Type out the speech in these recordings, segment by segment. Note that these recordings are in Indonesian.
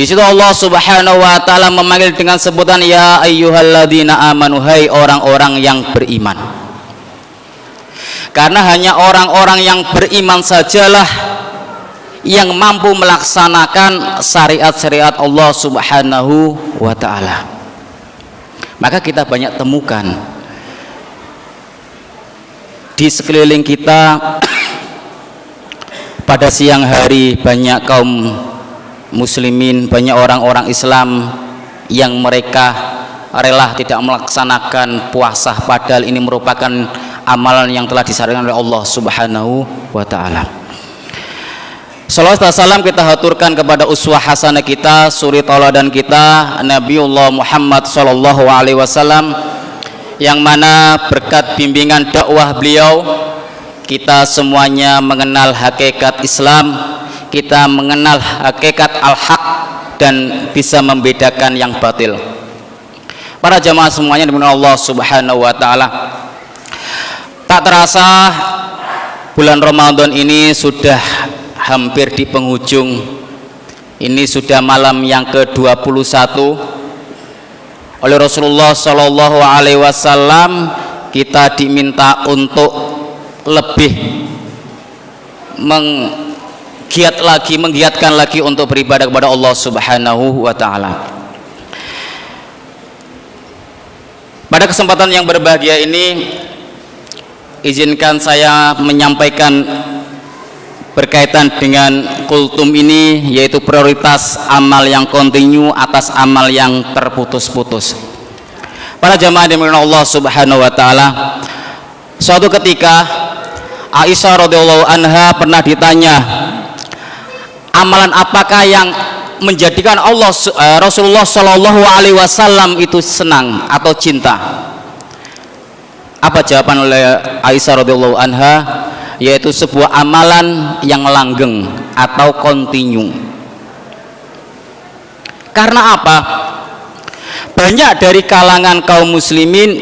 Di situ Allah Subhanahu wa taala memanggil dengan sebutan ya ayyuhalladzina amanu, hai orang-orang yang beriman. Karena hanya orang-orang yang beriman sajalah yang mampu melaksanakan syariat-syariat Allah Subhanahu wa taala. Maka kita banyak temukan di sekeliling kita pada siang hari banyak kaum muslimin, banyak orang-orang Islam yang mereka rela tidak melaksanakan puasa padahal ini merupakan amalan yang telah disyariatkan oleh Allah Subhanahu wa taala. Salawat dan salam kita haturkan kepada uswah hasanah kita, suri tauladan kita, Nabiullah Muhammad sallallahu alaihi wasallam, yang mana berkat bimbingan dakwah beliau kita semuanya mengenal hakikat Islam, kita mengenal hakikat al-haq dan bisa membedakan yang batil. Para jamaah semuanya dimuliakan Allah Subhanahu wa taala. Tak terasa bulan Ramadan ini sudah hampir di penghujung. Ini sudah malam yang ke-21. Oleh Rasulullah Shallallahu alaihi wasallam kita diminta untuk lebih menggiatkan lagi untuk beribadah kepada Allah Subhanahu wa taala. Pada kesempatan yang berbahagia ini, izinkan saya menyampaikan berkaitan dengan kultum ini, yaitu prioritas amal yang kontinu atas amal yang terputus-putus. Para jamaah dimuliakan Allah Subhanahu wa taala, suatu ketika Aisyah radhiyallahu anha pernah ditanya, amalan apakah yang menjadikan Rasulullah Shallallahu alaihi wasallam itu senang atau cinta? Apa jawaban oleh Aisyah radhiyallahu anha? Yaitu sebuah amalan yang langgeng atau kontinu. Karena apa? Banyak dari kalangan kaum muslimin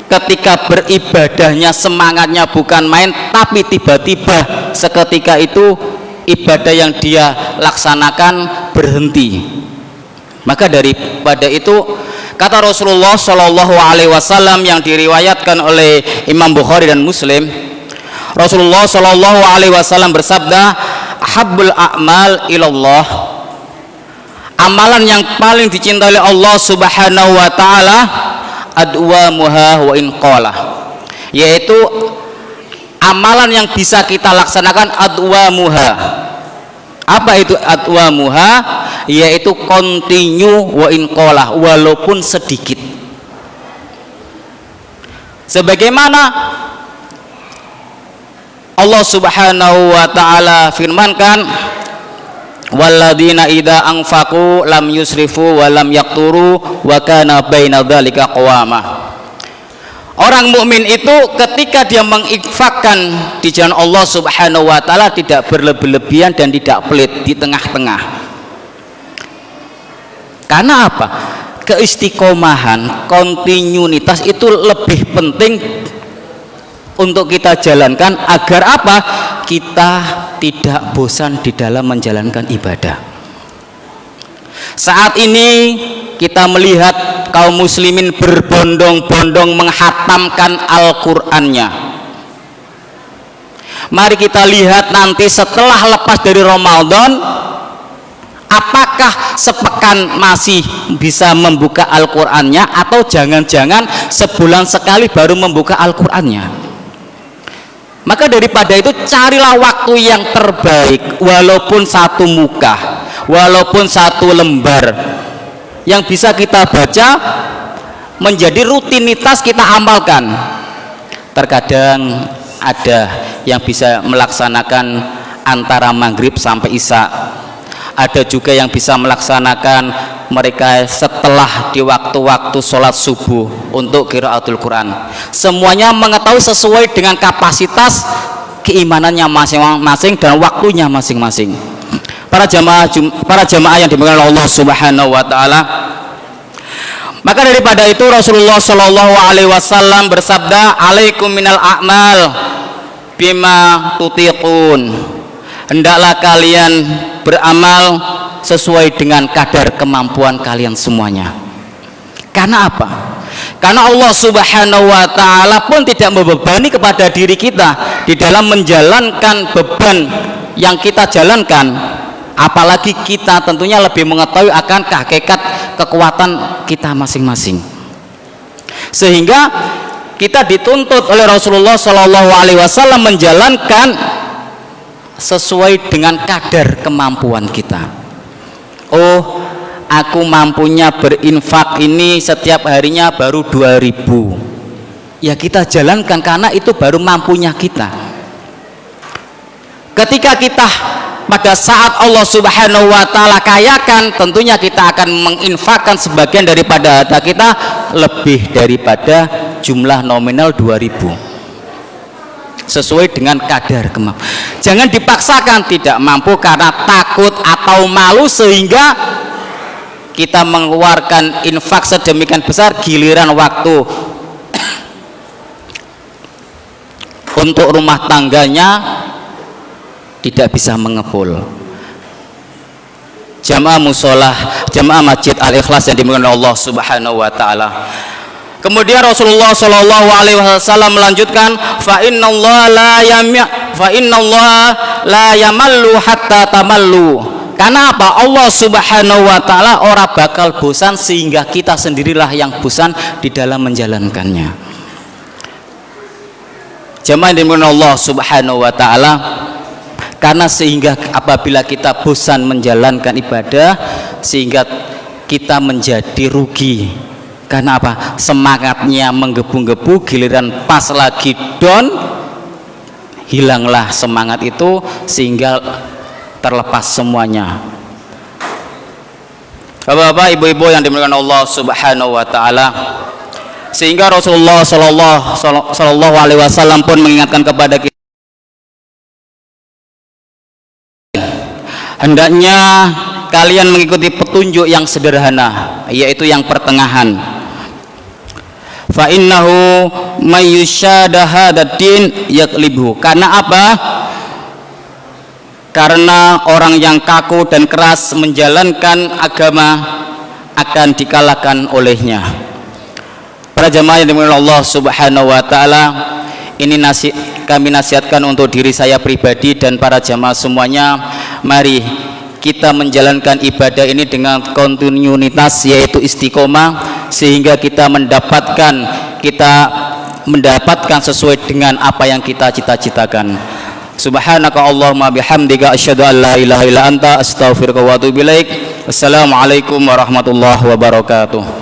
ketika beribadahnya semangatnya bukan main, tapi tiba-tiba seketika itu ibadah yang dia laksanakan berhenti. Maka daripada itu kata Rasulullah Shallallahu alaihi wasallam yang diriwayatkan oleh Imam Bukhari dan Muslim, Rasulullah Shallallahu alaihi wasallam bersabda, habbul a'mal ilallah, amalan yang paling dicintai oleh Allah Subhanahu wa taala adwamuha wa in qala, yaitu amalan yang bisa kita laksanakan adwamuha. Apa itu adwamuha? Yaitu kontinu wa in qala, walaupun sedikit. Sebagaimana Allah Subhanahu wa taala firmankan, walladzina idza anfaqu lam yusrifu wa lam yaqturu wa kana baina dzalika qawama. Orang mukmin itu ketika dia menginfakkan di jalan Allah Subhanahu wa taala tidak berlebih-lebihan dan tidak pelit, di tengah-tengah. Karena apa? Keistiqomahan, kontinuitas itu lebih penting untuk kita jalankan agar apa? Kita tidak bosan di dalam menjalankan ibadah. Saat ini kita melihat kaum muslimin berbondong-bondong menghatamkan Al-Qur'annya. Mari kita lihat nanti setelah lepas dari Ramadan, apakah sepekan masih bisa membuka Al-Qur'annya atau jangan-jangan sebulan sekali baru membuka Al-Qur'annya. Maka daripada itu carilah waktu yang terbaik, walaupun satu muka, walaupun satu lembar yang bisa kita baca menjadi rutinitas kita amalkan. Terkadang ada yang bisa melaksanakan antara maghrib sampai isya, ada juga yang bisa melaksanakan mereka setelah di waktu-waktu sholat subuh untuk qiraatul Quran. Semuanya mengetahui sesuai dengan kapasitas keimanannya masing-masing dan waktunya masing-masing. Para jamaah yang dimuliakan Allah Subhanahu wa taala, maka daripada itu Rasulullah Shallallahu alaihi wasallam bersabda, alaikum minal a'mal bima tutiqun, hendaklah kalian beramal sesuai dengan kadar kemampuan kalian semuanya. Karena apa? Karena Allah Subhanahu wa ta'ala pun tidak membebani kepada diri kita di dalam menjalankan beban yang kita jalankan, apalagi kita tentunya lebih mengetahui akan hakikat kekuatan kita masing-masing, sehingga kita dituntut oleh Rasulullah Shallallahu Alaihi Wasallam menjalankan sesuai dengan kadar kemampuan kita. Oh, aku mampunya berinfak ini setiap harinya baru 2.000, ya kita jalankan karena itu baru mampunya kita. Ketika kita pada saat Allah Subhanahu wa ta'ala kayakan, tentunya kita akan menginfakkan sebagian daripada harta kita lebih daripada jumlah nominal 2.000, sesuai dengan kadar kemampuan. Jangan dipaksakan tidak mampu karena takut atau malu sehingga kita mengeluarkan infak sedemikian besar, giliran waktu untuk rumah tangganya tidak bisa mengepul. Jamaah musolah, jamaah masjid Al-Ikhlas yang dimuliakan Allah Subhanahu wa ta'ala. Kemudian Rasulullah Shallallahu Alaihi Wasallam melanjutkan, fa innallaha la yamallu hatta tamallu. Karena apa? Allah Subhanahu wa ta'ala ora bakal bosan sehingga kita sendirilah yang bosan di dalam menjalankannya. Jamaah yang dimuliakan Allah Subhanahu wa ta'ala, karena sehingga apabila kita bosan menjalankan ibadah, sehingga kita menjadi rugi. Karena apa? Semangatnya menggebu-gebu, giliran pas lagi down, hilanglah semangat itu sehingga terlepas semuanya. Bapak-bapak, ibu-ibu yang dimuliakan Allah Subhanahu wa ta'ala, sehingga Rasulullah Shallallahu Alaihi Wasallam pun mengingatkan kepada kita, hendaknya kalian mengikuti petunjuk yang sederhana, yaitu yang pertengahan. Fa innahu may yushada hadzal din yaqlibhu. Karena apa? Karena orang yang kaku dan keras menjalankan agama akan dikalahkan olehnya. Para jamaah yang dimuliakan Allah Subhanahu wa ta'ala, ini kami nasihatkan untuk diri saya pribadi dan para jamaah semuanya. Mari kita menjalankan ibadah ini dengan kontinuitas, yaitu istiqomah, sehingga kita mendapatkan sesuai dengan apa yang kita cita-citakan. Subhanaka Allahumma bihamdika asyhadu an la ilaha illa anta astaghfiruka wa atubu ilaik. Assalamualaikum warahmatullahi wabarakatuh.